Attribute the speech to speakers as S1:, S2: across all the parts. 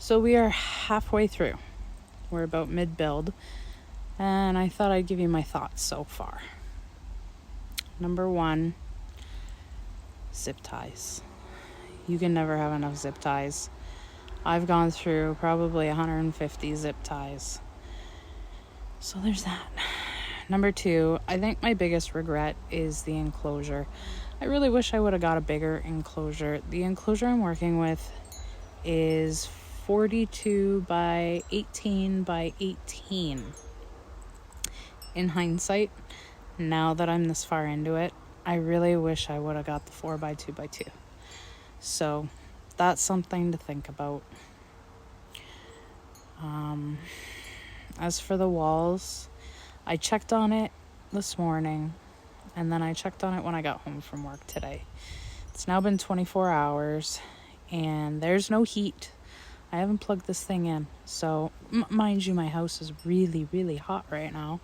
S1: So we are halfway through. We're about mid-build, and I thought I'd give you my thoughts so far. Number 1, zip ties. You can never have enough zip ties. I've gone through probably 150 zip ties. So there's that. Number 2, I think my biggest regret is the enclosure. I really wish I would have got a bigger enclosure. The enclosure I'm working with is 42 by 18 by 18. In hindsight, now that I'm this far into it, I really wish I would have got the 4 by 2 by 2. So that's something to think about. As for the walls, I checked on it this morning, and then I checked on it when I got home from work today. It's now been 24 hours, and there's no heat. I haven't plugged this thing in. So, mind you, my house is really, really hot right now.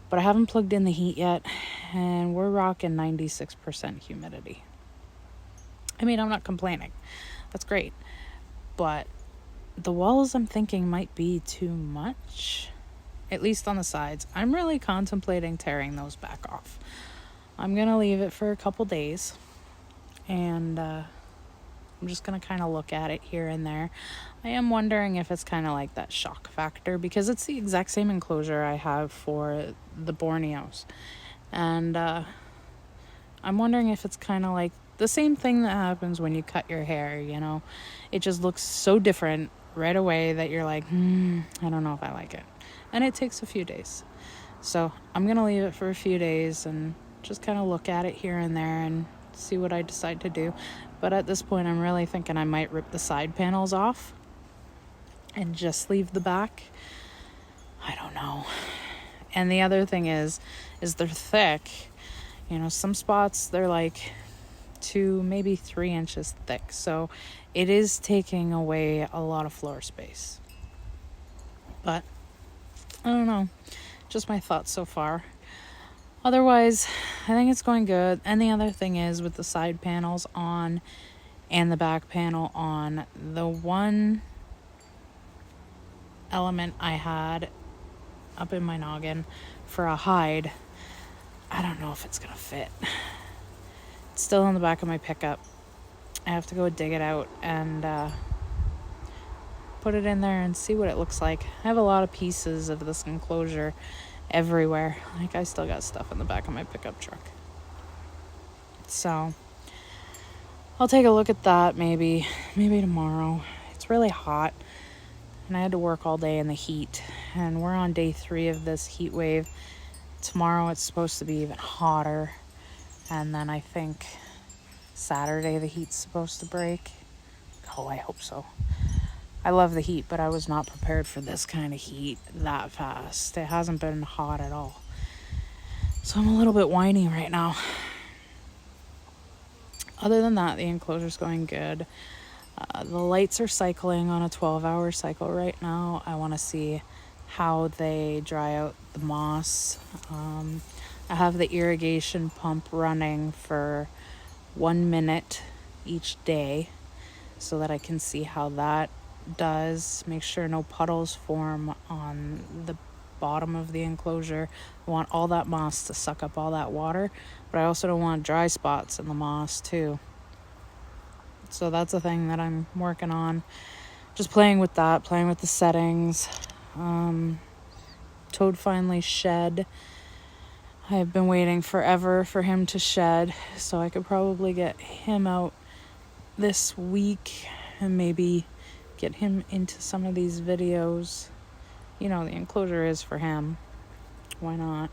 S1: But I haven't plugged in the heat yet, and we're rocking 96% humidity. I mean, I'm not complaining. That's great. But the walls, I'm thinking, might be too much. At least on the sides. I'm really contemplating tearing those back off. I'm going to leave it for a couple days. And I'm just going to kind of look at it here and there. I am wondering if it's kind of like that shock factor, because it's the exact same enclosure I have for the Borneos. And I'm wondering if it's kind of like the same thing that happens when you cut your hair, you know. It just looks so different right away that you're like, I don't know if I like it. And it takes a few days. So I'm going to leave it for a few days and just kind of look at it here and there and see what I decide to do. But at this point, I'm really thinking I might rip the side panels off and just leave the back. I don't know. And the other thing is they're thick. You know, some spots they're like 2, maybe 3 inches thick. So it is taking away a lot of floor space. But I don't know. Just my thoughts so far. Otherwise, I think it's going good. And the other thing is with the side panels on and the back panel on, the one element I had up in my noggin for a hide, I don't know if it's going to fit. It's still in the back of my pickup. I have to go dig it out and put it in there and see what it looks like. I have a lot of pieces of this enclosure everywhere. Like, I still got stuff in the back of my pickup truck. So I'll take a look at that maybe tomorrow. It's really hot and I had to work all day in the heat, and we're on day 3 of this heat wave. Tomorrow it's supposed to be even hotter, and then I think Saturday the heat's supposed to break. Oh, I hope so. I love the heat, but I was not prepared for this kind of heat that fast. It hasn't been hot at all. So I'm a little bit whiny right now. Other than that, the enclosure's going good. The lights are cycling on a 12-hour cycle right now. I want to see how they dry out the moss. I have the irrigation pump running for 1 minute each day so that I can see how that does. Make sure no puddles form on the bottom of the enclosure. I want all that moss to suck up all that water, but I also don't want dry spots in the moss too. So that's a thing that I'm working on. Just playing with that, playing with the settings. Toad finally shed. I've been waiting forever for him to shed, so I could probably get him out this week and maybe get him into some of these videos. You know, the enclosure is for him. Why not?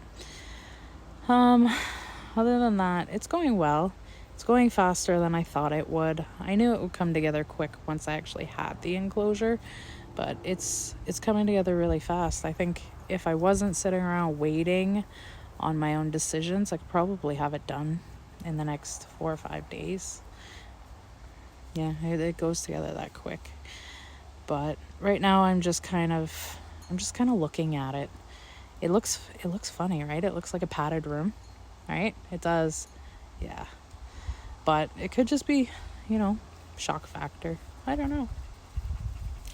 S1: Other than that, it's going well. It's going faster than I thought it would. I knew it would come together quick once I actually had the enclosure, but it's coming together really fast. I think if I wasn't sitting around waiting on my own decisions, I could probably have it done in the next 4 or 5 days. Yeah, it goes together that quick. But right now I'm just kind of looking at it. It looks funny, right? It looks like a padded room, right? It does. Yeah. But it could just be, shock factor. I don't know.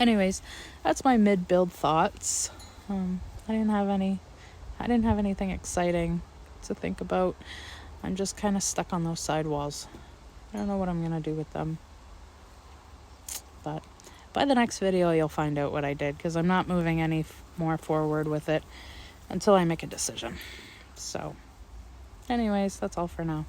S1: Anyways, that's my mid-build thoughts. I didn't have anything exciting to think about. I'm just kind of stuck on those sidewalls. I don't know what I'm gonna do with them. But by the next video, you'll find out what I did, because I'm not moving any more forward with it until I make a decision. So, anyways, that's all for now.